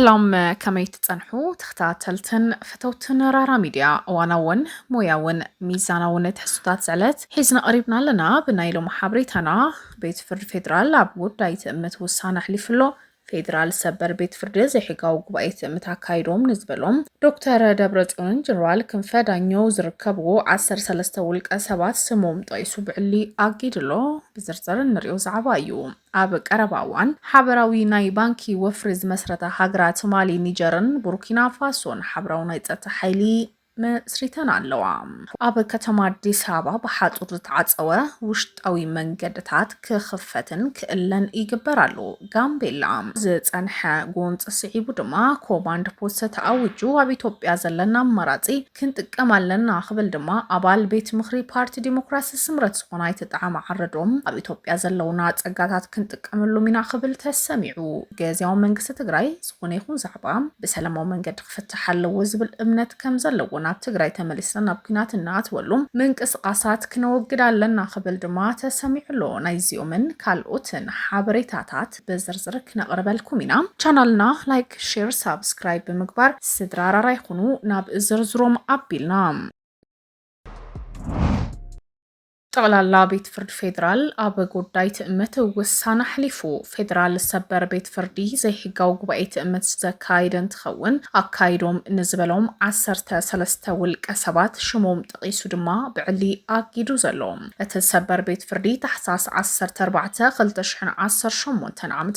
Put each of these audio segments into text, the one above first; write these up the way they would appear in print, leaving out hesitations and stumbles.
سلام كمي تتصنحو تختاتلتن فتوتن رارا ميديا واناون موياون ميزاناون تحسوتات زعلت حيزنا قريبنا لنا بنايلو محابريتنا بيت فيدرال لابود دايت امت وسانا حليفلو فيدرال سبر بيت فردز يحقاو قبايت متاكايدوم نزبلهم دكتور دبرتون جنرال كنفدانيو زركبو 13 ولق اسبات سموم طيسو بعلي اقيدلو بزرزر نريو زعبايو ኣብ ቀረባ እዋን ሓበራዊ ናይ ባንኪ ወፍሪ ዝመስረተ ሃገራት ሶማሊ ኒጀርን ቡርኪና ፋሶን ሓበራዊ ናይ ፀጥታ ሓይሊ መስሪተን ኣለዋ ኣብ ከተማ አዲስ አበባ በሓፁር ዝተዓፀወ ውሽጣዊ መንገድታት ክኽፈትን ክእለን ይግበራሉ ጋምቤላ ዝፀንሐ ጎንፂ ስዒቡ ድማ ኮማንድ ፖስት ተኣውጁ ኣብ ኢትዮጵያ ዘለና አማራፂ ክንጥቀማለና ክብል ድማ ኣባል ቤት ምክሪ ፓርቲ ዲሞክራሲ ስምረት ዝኾና ይተጣዓም ዓረዶም ኣብ ኢትዮጵያ ዘለውና ፀጋታት ክንጥቀመሉ ሚና ክብል ተሰሚዑ ገዚያው መንግስቲ ትግራይ ዝኾነ ይኹን ዛዕባ ብሰላማዊ መንገዲ ክፍትሕ ኣለዎ ዝብል እምነት ከም ዘለዎ ናብ ትግራይ ተመሊስና ናብ ኩናትና ኣትወሉም ምንቅስቃሳት ክነወግድ ኣለና ክብል ድማ ተሰሚዑሎ ናይ ዚኦምን ካልኦትን ሓበሬታታት በዝርዝር ክነቅርበልኩም ኢና ቻናልና ላይክ ሼር ሳብስክራይብ ብምግባር ስድራራራ ይኹኑ ናብ ዝርዝሮም ኣቢልና ጠቅላላ ቤት ፍርድ ፌደራል ኣብ ጉዳይ ትእምት ውሳነ ሕሊፉ ፌደራል ሰበር ቤት ፍርዲ ዘይሕጋው ጉባኤ ትእምት ዘካይድ እንትኸውን ኣካይዶም ንዝበሎም 13 ውልቀ ሰባት ሽሞም ጠቂሱ ድማ ብዕሊ ኣጊዱ ዘሎ እቲ ሰበር ቤት ፍርዲ ታሕሳስ 14 2018 ዓ.ም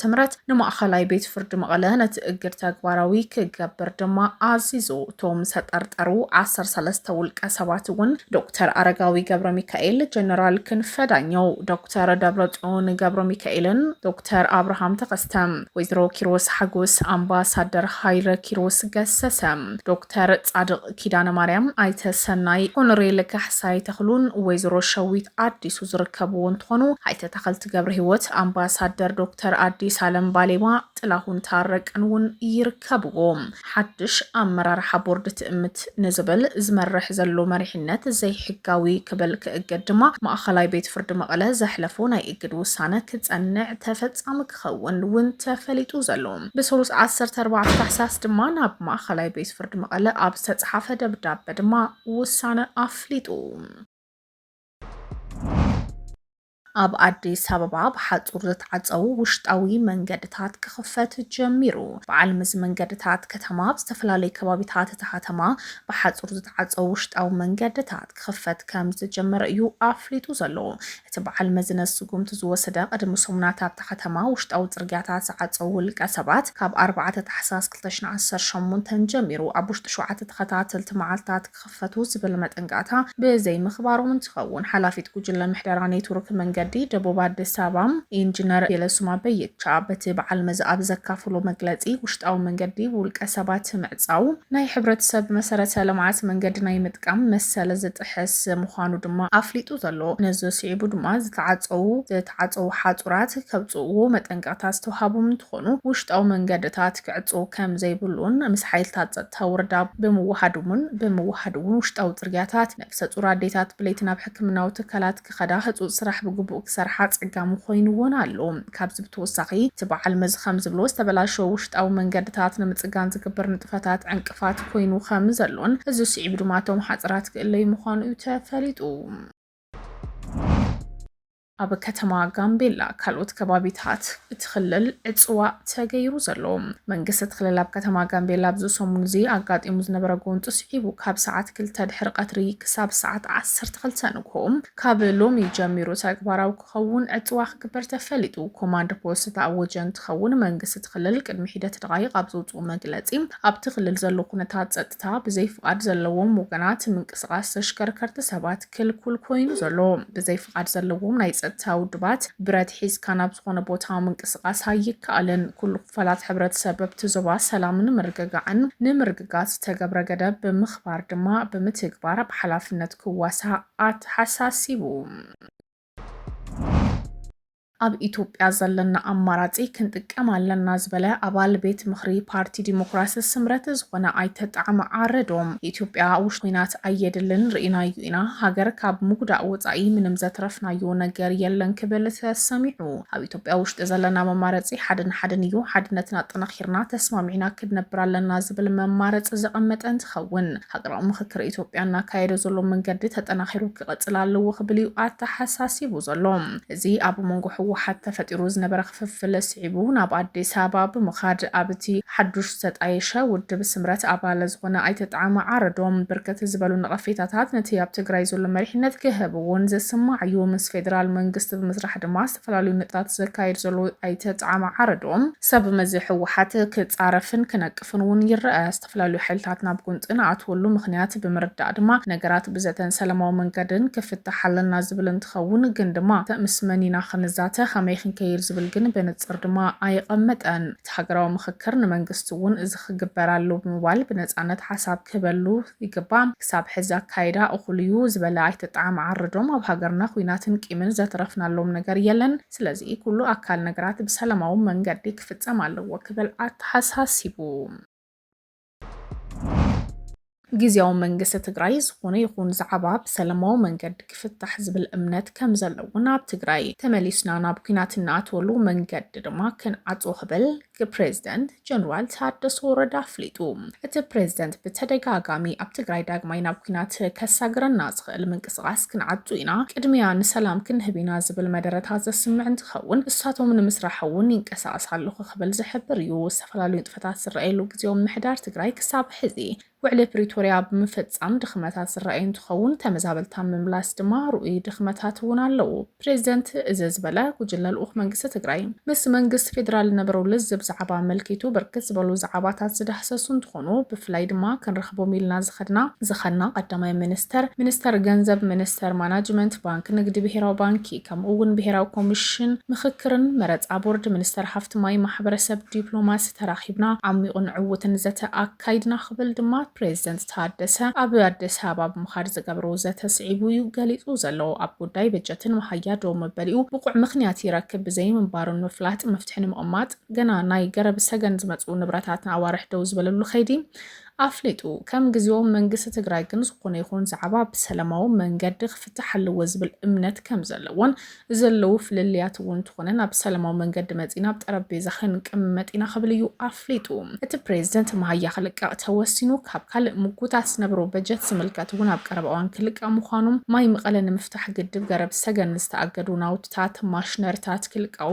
ንማእኸላይ ቤት ፍርዲ መቐለ ነቲ እግድ ተግባራዊ ክገብር ድማ ኣዚዙ እቶም ዝተጠርጠሩ 13 ውልቀ ሰባት እውን ዶክተር አረጋዊ ገብረ ሚካኤል ጀነራል ክንፈዳኛው ዶክተር ደብረጽዮን ገብረ ሚካኤልን ዶክተር አብርሃም ተከስተም ወይዘሮ ኪሮስ ሓጎስ አምባሳደር ሃይረ ኪሮስ ገሰሰም ዶክተር ጻድቅ ኪዳነ ማርያም አይተሰናይ ኮሎኔል ካሕሳይ ተኽሉን ወይዘሮ ሸዊት አዲሱ ዝርከብዎ እንትኾኑ አይተ ተኸልት ገብረ ህይወት አምባሳደር ዶክተር አዲስ አለም ባሌማ ጥላሁን ታረቅንውን ይርከብዎም ሓድሽ አመራርሓ ቦርድ ትእምት ንዝብል ዝመርሕ ዘሎ መሪሕነት ዘይሕጋዊ ክብል ክእገድ ድማ ማእኸላይ ቤት ፍርዲ መቐለ ዘሕለፉ ናይ እግድ ውሳነ ክጸንዕ ተፈጻሚ ክኸውን እውን ተፈሊጡ ዘሎ ብሰሉስ 14 ታሕሳስ ድማ ናብ ማእኸላይ ቤት ፍርዲ መቐለ ኣብ ዝተጻሕፈ ደብዳቤ ድማ ውሳነ ኣፍሊጡ ኣብ አዲስ አበባ በሓፁር ዝተዓፀው ውሽጣዊ መንገድታት ክኽፈት ጀሚሩ በዓል ምዝ መንገድታት ከተማ ብዝተፈላለዩ ከባቢታት እታ ከተማ በሓፁር ዝተዓፀው ውሽጣዊ መንገድታት ክኽፈት ከም ዝጀመረ እዩ ኣፍሊጡ ዘሎ እቲ በዓል መዝነስ ጉምቲ ዝወሰደ ቅድሚ ሰሙናት ኣብታ ከተማ ውሽጣዊ ፅርግያታት ዝዓፀው ውልቀ ሰባት ካብ 4 ታሕሳስ 2018 ጀሚሩ ኣብ ውሽጢ 7 ተኸታተልቲ መዓልታት ክኽፈቱ ዝብል መጠንቃዕታ ብዘይ ምኽባሮም እንትኸውን ሓላፊት ጉጅለ ምሕደራ ኔትወርክ መንገዲ ደቡብ አዲስ አበባ ኢንጂነር የለሱማ በየቻ በቲ በዓል መዛብ ዘካፍሎ መግለጺ ውሽጣዊ መንገዲ ውልቀ ሰባት ምዕጻው ናይ ሕብረተሰብ መሰረተ ልምዓት መንገዲ ናይ ምጥቃም መሰለ ዝጥሕስ ምዃኑ ድማ ኣፍሊጡ ዘሎ ነዚ ስዒቡ ድማ ዝተዓፀው ሓጹራት ከብጽዎ መጠንቀቕታት ዝተዋሃቦም እንትኾኑ ውሽጣዊ መንገድታት ክዕጽው ከም ዘይብሉን ምስ ሓይልታት ፀጥታ ወረዳ ብምውሓዱን ውሽጣዊ ጽርግያታት ነፍሰ ጡር ኣዴታት ብለይቲ ናብ ሕክምናዊ ትካላት ክኸዳ ህጹጽ ስራሕ ብግቡእ ክሰርሓ ፀጋሙ ኮይኑውን ኣሎ ካብዚ ብተወሳኺ እቲ በዓል መዝኸም ዝብሎ ዝተበላሸወ ውሽጣዊ መንገድታት ንምፅጋን ዝግበር ንጥፈታት ዕንቅፋት ኮይኑ ከም ዘሎን እዚ ስዒቡ ድማ እቶም ሓፅራት ክእለዩ ምዃኑ እዩ ተፈሊጡ ኣብ ከተማ ጋምቤላ ካልኦት ከባቢታት እትኽልል ዕፅዋ ተገይሩ ዘሎ መንግስቲ ትኽልል ኣብ ከተማ ጋምቤላ ብዝሰሙን እዚ ኣጋጢሙ ዝነበረ ጎንፂ ስዒቡ ካብ ሰዓት 2 ድሕሪ ቀትሪ ክሳብ ሰዓት 12 ንግሆም ካብ ሎሚ ጀሚሩ ተግባራዊ ክኸውን ዕፅዋ ክግበር ተፈሊጡ ኮማንድ ፖስት ተኣወጀ እንትኸውን መንግስቲ ትኽልል ቅድሚ ሂደት ደቃይቕ ኣብ ዘውፅኡ መግለፂ ኣብ ትኽልል ዘሎ ኩነታት ፀጥታ ብዘይ ፍቃድ ዘለዎም ወገናት ምንቅስቃስ ተሽከርከርቲ ሰባት ክልኩል ኮይኑ ዘሎ ብዘይ ፍቃድ ዘለዎም ናይ ፀጥታ ውድባት ብረት ሒዝካ ናብ ዝኾነ ቦታ ምንቅስቃስ ኣይከኣልን ኩሉ ክፋላት ሕብረተሰብ በብቲ ዞባ ሰላምን ምርግጋዕን ንምርግጋፅ ዝተገብረ ገደብ ብምኽባር ድማ ብምትግባር ብሓላፍነት ክዋሳ ኣተሓሳሲቡ ኣብ ኢትዮጵያ ዘለና ኣማራጺ ክንጥቀም ኣለና ዝበለ ኣባል ቤት ምኽሪ ፓርቲ ዲሞክራሲ ስምረት ዝኾነ ኣይተጣዕሚ ዓረዶም ኢትዮጵያ ውሽጢ ኩናት ኣየድልን ርኢናዩ ኢና ሃገር ካብ ምጉዳእ ወጻኢ ምንም ዘትረፍናዮ ነገር የለን ክብል ተሰሚዑ ኣብ ኢትዮጵያ ውሽጢ ዘለና መማረጺ ሓደን እዩ ሓድነትና ኣጠናኺርና ተስማሚዕና ክድነብር ኣለና ዝብል መማረጺ ዘቐመጠ እንትኸውን ሃገራዊ ምክክር ኢትዮጵያ እናካየደ ዘሎ መንገዲ ተጠናኺሩ ክቐጽል ኣለዎ ክብል እዩ ኣተሓሳሲቡ ዘሎ እዚ ኣብ መንጎ ሕወሓት ተፈጢሩ ዝነበረ ክፍፍል ስዒቡ ናብ ኣዲስ ኣበባ ብምኻድ ኣብቲ ሓዱሽ ዝተጣየሸ ውድብ ስምረት ኣባል ዝኾነ ኣይተጣዕሚ ዓረዶም ብርክት ዝበሉ ነቐፌታታት ነቲ ኣብ ትግራይ ዘሎ መሪሕነት ክህብውን ዝስማዕ እዩ ምስ ፌደራል መንግስቲ ብምስራሕ ድማ ዝተፈላለዩ ንጥራት ዘካየድ ዘሎ ኣይተጣዕሚ ዓረዶም ሰብ መዚ ሕወሓት ክጻረፍን ክነቅፍን እውን ይረአ ዝተፈላለዩ ሓይልታት ናብ ጉንጥን ኣትወሉ ምክንያት ብምርዳእ ድማ ነገራት ብዘተን ሰላማዊ መንገድን ክፍታሕ ኣለና ዝብል እንትኸውን ግን ድማ ምስ መኒና ክንዛተ ከመይ ክንከይድ ዝብል ግን ብንጽር ድማ ኣይቐመጠን እቲ ሃገራዊ ምክክር ንመንግስቲ እውን እዚ ክግበር ኣሎ ብምባል ብነጻነት ሓሳብ ክበሉ ይግባእ ክሳብ ሕዚ ኣካይዳ እኹል እዩ ዝበለ ኣይተጣዕሚ ዓረዶም ኣብ ሃገርና ኩናትን ቂምን ዘትረፍናሎም ነገር የለን ስለዚ ኩሉ ኣካል ነገራት ብሰላማዊ መንገዲ ክፍጸም ኣለዎ ክብል ኣተሓሳሲቡ ጊዜያዊ መንግስቲ ትግራይ ዝኾነ ይኹን ዛዕባ ብሰላማዊ መንገዲ ክፍታሕ ዝብል እምነት ከም ዘለውን ኣብ ትግራይ ተመሊስና ናብ ኩናት እናኣትወሉ መንገዲ ድማ ክንዓጾ ክብል ፕሬዚደንት ጀነራል ታደሰ ወረደ ኣፍሊጡ እቲ ፕሬዚደንት ብተደጋጋሚ ኣብ ትግራይ ዳግማይ ናብ ኩናት ከሳግረና ዝኽእል ምንቅስቓስ ክንዓጹ ኢና ቅድሚያ ንሰላም ክንህብ ኢና ዝብል መደረታት ዘስምዕ እንትኸውን እሳቶም ንምስራሕ እውን ይንቀሳቐስ ኣለኹ ክብል ዝሕብር እዩ ዝተፈላለዩ ንጥፈታት ዝረኣየሉ ጊዜያዊ ምሕዳር ትግራይ ክሳብ ሕዚ ውዕሊ ፕሪቶሪያ ብምፍጻም ድኽመታት ዝረኣዩ እንትኸውን ተመዛበልታ ምምላስ ድማ ርኡይ ድኽመታት እውን ኣለዉ ፕሬዚደንት እዚ ዝበለ ጉጅለ ልኡኽ መንግስቲ ትግራይ ምስ መንግስቲ ፌደራል ነበረው ልዝብ ዛዕባ መልኪቱ ብርክት ዝበሉ ዛዕባታት ዝዳህሰሱ እንትኾኑ ብፍላይ ድማ ክንረኽቦም ኢልና ዝኸድና ቀዳማይ ሚኒስተር ገንዘብ ሚኒስተር ማናጅመንት ባንክ ንግዲ ብሄራዊ ባንኪ ከምኡ እውን ብሄራዊ ኮሚሽን ምክክርን መረፃ ቦርድ ሚኒስተር ሃፍቲ ማይ ማሕበረሰብ ዲፕሎማሲ ተራኺብና ዓሚቑን ዕውትን ዘተ ኣካይድና ክብል ድማ ፕሬዚደንት ታደሰ ኣብ ኣዲስ ኣበባ ብምኻድ ዝገብሮ ዘተስዒቡ እዩ ገሊጹ ዘሎ ኣብ ጉዳይ በጀትን መሓያ ዶ መበሊኡ ብቁዕ ምክንያት ይረክብ ብዘይ ምንባርን ምፍላጥ መፍትሒ ንምቕማጥ ገና ናይ ገረብ ሰገን ዝመፁ ንብረታትን ኣዋርሕ ደው ዝበለሉ ኸይዲ ኣፍሊጡ ከም ግዚኦም መንግስቲ ትግራይ ግን ዝኾነ ይኹን ዛዕባ ብሰላማዊ መንገዲ ክፍታሕ ኣለዎ ዝብል እምነት ከም ዘለዎን ዘለዉ ፍልልያት እውን እንትኾነ ናብ ሰላማዊ መንገዲ መፂና ኣብ ጠረጴዛ ክንቅመጥ ኢና ክብል እዩ ኣፍሊጡ እቲ ፕሬዚደንት መሃያ ክልቀቕ ተወሲኑ ካብ ካልእ ምጉታት ዝነበሩ በጀት ዝምልከት እውን ኣብ ቀረባ እዋን ክልቀቕ ምዃኑም ማይ መቐለ ንምፍታሕ ግድብ ገረብ ሰገን ዝተኣገዱ ናውትታት ማሽነሪታት ክልቀቑ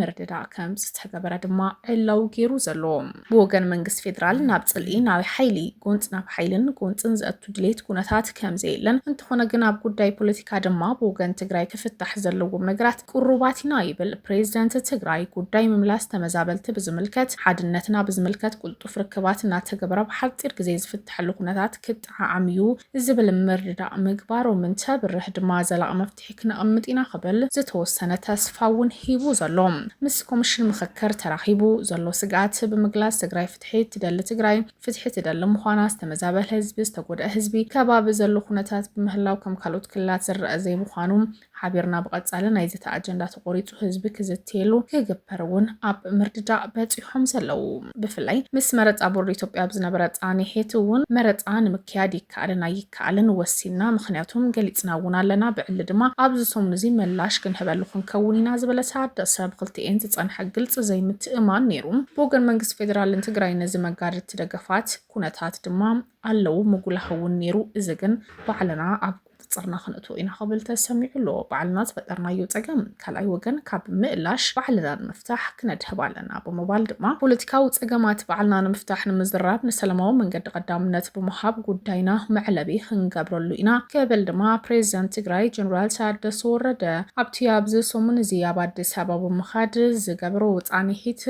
ምርድዳእ ከም ዝተገበረ ድማ ዕላው ገይሩ ዘሎ ብወገን መንግስቲ ፌደራል ናብ ጽልኢ ናብ ሓይሊ ጎንጽ ናብ ሓይልን ጎንጽን ዘእቱ ድሌት ኩነታት ከም ዘየለን እንትኾነ ግን ኣብ ጉዳይ ፖለቲካ ድማ ብወገን ትግራይ ክፍታሕ ዘለዎም ነገራት ቁሩባት ኢና ይብል ፕሬዚደንት ትግራይ ጉዳይ ምምላስ ተመዛበልቲ ብዝምልከት ሓድነትና ብዝምልከት ቁልጡፍ ርክባት እናተገበረ ብሓፂር ግዜ ዝፍትሐሉ ኩነታት ክጠዓዓም እዩ ዝብል ምርዳእ ምግባሮም እንተብርህ ድማ ዘላቒ መፍትሒ ክነቕምጥ ኢና ክብል ዝተወሰነ ተስፋ እውን ሂቡ ዘሎ ምስ ኮሚሽን ምክክር ተራኺቡ ዘሎ ስጋት ብምግላጽ ትግራይ ፍትሒ ትደሊ ትግራይ ፍትሒ ትደሊ ምዃና ዝተመዛበለ ህዝቢ ዝተጎድአ ህዝቢ ከባቢ ዘሎ ኩነታት ብምህላው ከም ካልኦት ክልላት ዝረአ ዘይምዃኑ ሓቢርና ብቐጻሊ ናይ ዘተ ኣጀንዳ ተቆሪጹ ህዝቢ ክዝትየሉ ክግበር እውን ኣብ ምርድዳእ በፂሖም ዘለዉ ብፍላይ ምስ መረፃ ቦርዲ ኢትዮጵያ ብዝነበረ ጻኒሒት እውን መረፃ ንምክያድ ይከኣልን ኣይከኣልን ወሲና ምክንያቱም ገሊጽና እውን ኣለና ብዕሊ ድማ ኣብዚ ሰሙን እዚ ምላሽ ክንህበሉ ክንከውን ኢና ዝበለ ታደሰ ብክልቲኤን ዝጸንሐ ግልጽ ዘይምትእማን ነይሩ ብወገን መንግስቲ ፌደራልን ትግራይ ነዚ መጋድድ ትደገፋት ኩነታት ድማ ኣለዉ ምጉላህ እውን ነይሩ እዚ ግን ባዕልና ኣብ ቁፅርና ክንእቱ ኢና ክብል ተሰሚዑ ኣሎ ባዕልና ዝፈጠርናዮ ፀገም ካልኣይ ወገን ካብ ምእላሽ ባዕልና ንምፍታሕ ክነድህብ ኣለና ብምባል ድማ ፖለቲካዊ ፀገማት ባዕልና ንምፍታሕ ንምዝራብ ንሰላማዊ መንገዲ ቀዳምነት ብምሃብ ጉዳይና መዕለቢ ክንገብረሉ ኢና ክብል ድማ ፕሬዚደንት ትግራይ ጀነራል ታደሰ ወረደ ኣብቲ ኣብዚ ሰሙን እዚ ኣብ ኣዲስ ኣበባ ብምኻድ ዝገብሮ ጻኒሒት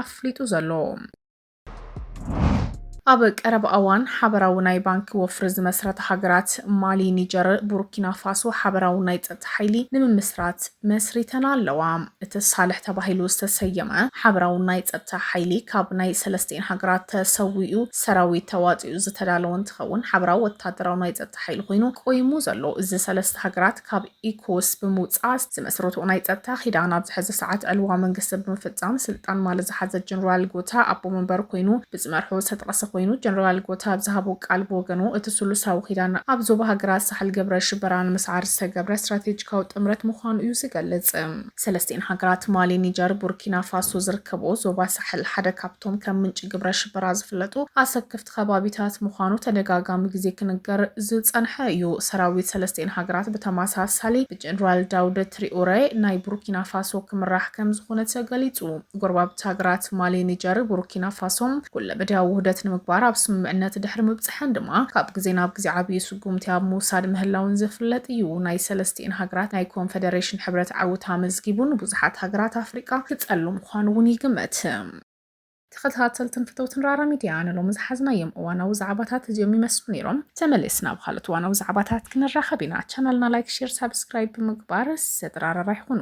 ኣፍሊጡ ዘሎ ኣብ ቀረብ እዋን ሓበራዊ ናይ ባንኪ ወፍሪ ዝመስረተ ሃገራት ማሊ፣ ኒጀር፣ ቡርኪና ፋሶ ሓበራዊ ናይ ፀጥታ ሓይሊ ንምምስራት መስሪተን ኣለዋ። እቲ ሳልሕ ተባሂሉ ዝተሰየመ ሓበራዊ ናይ ፀጥታ ሓይሊ ካብ ናይ ሰለስቲአን ሃገራት ተሰዊኡ ሰራዊት ተዋፂኡ ዝተዳለወ እንትኸውን ሓበራዊ ወታደራዊ ናይ ፀጥታ ሓይሊ ኮይኑ ቆይሙ ዘሎ። እዚ ሰለስተ ሃገራት ካብ ኢኮስ ብምውፃእ ዝመስረትዎ ናይ ፀጥታ ኺዳን ኣብ ዝሕዚ ሰዓት ዕልዋ መንግስቲ ብምፍፃም ስልጣን ማሊ ዝሓዘ ጀነራል ጎታ ኣቦ መንበር ኮይኑ ብዝመርሑ ዝተጠቀሰ ኮይኑ ጀነራል ጎታ ዝሃቦ ቃል ብወገኑ እቲ ስሉሳዊ ኺዳን ኣብ ዞባ ሃገራት ሳሕል ገብረ ሽበራ ንምስዓር ዝተገብረ ስትራቴጂካዊ ጥምረት ምዃኑ እዩ ዝገልጽ። ሰለስቲአን ሃገራት ማሊ፣ ኒጀር፣ ቡርኪና ፋሶ ዝርከቦ ዞባ ሳሕል ሓደ ካብቶም ከም ምንጪ ግብረ ሽበራ ዝፍለጡ ኣሰከፍቲ ከባቢታት ምዃኑ ተደጋጋሚ ግዜ ክንገር ዝጸንሐ እዩ። ሰራዊት ሰለስቲአን ሃገራት ብተመሳሳሊ ብጀነራል ዳውድ ትሪኦሬ ናይ ቡርኪና ፋሶ ክምራሕ ከም ዝኾነ ተገሊጹ። ጎረባብቲ ሃገራት ማሊ፣ ኒጀር፣ ቡርኪና ፋሶም ኩለ መድያዊ ውህደት ንምግባር ኣብ ስምምዕነት ድሕሪ ምብፅሐን ድማ ካብ ግዜ ናብ ግዜ ዓብዪ ስጉምቲ ኣብ ምውሳድ ምህላውን ዝፍለጥ እዩ። ናይ ሰለስቲአን ሃገራት ናይ ኮንፌደሬሽን ሕብረት ዓውታ መዝጊቡን ብዙሓት ሃገራት ኣፍሪቃ ክጸሉ ምዃኑ እውን ይግመት። ተኸታተልትን ፍተውትን ራራ ሚድያ ንሎም ዝሓዝናዮም እዋናዊ ዛዕባታት እዚኦም ይመስሉ ነይሮም። ተመሊስና ኣብ ካልኦት እዋናዊ ዛዕባታት ክንራኸብ ኢና። ቻናልና ላይክ፣ ሼር፣ ሳብስክራይብ ብምግባር ዝተራራራ ይኹኑ።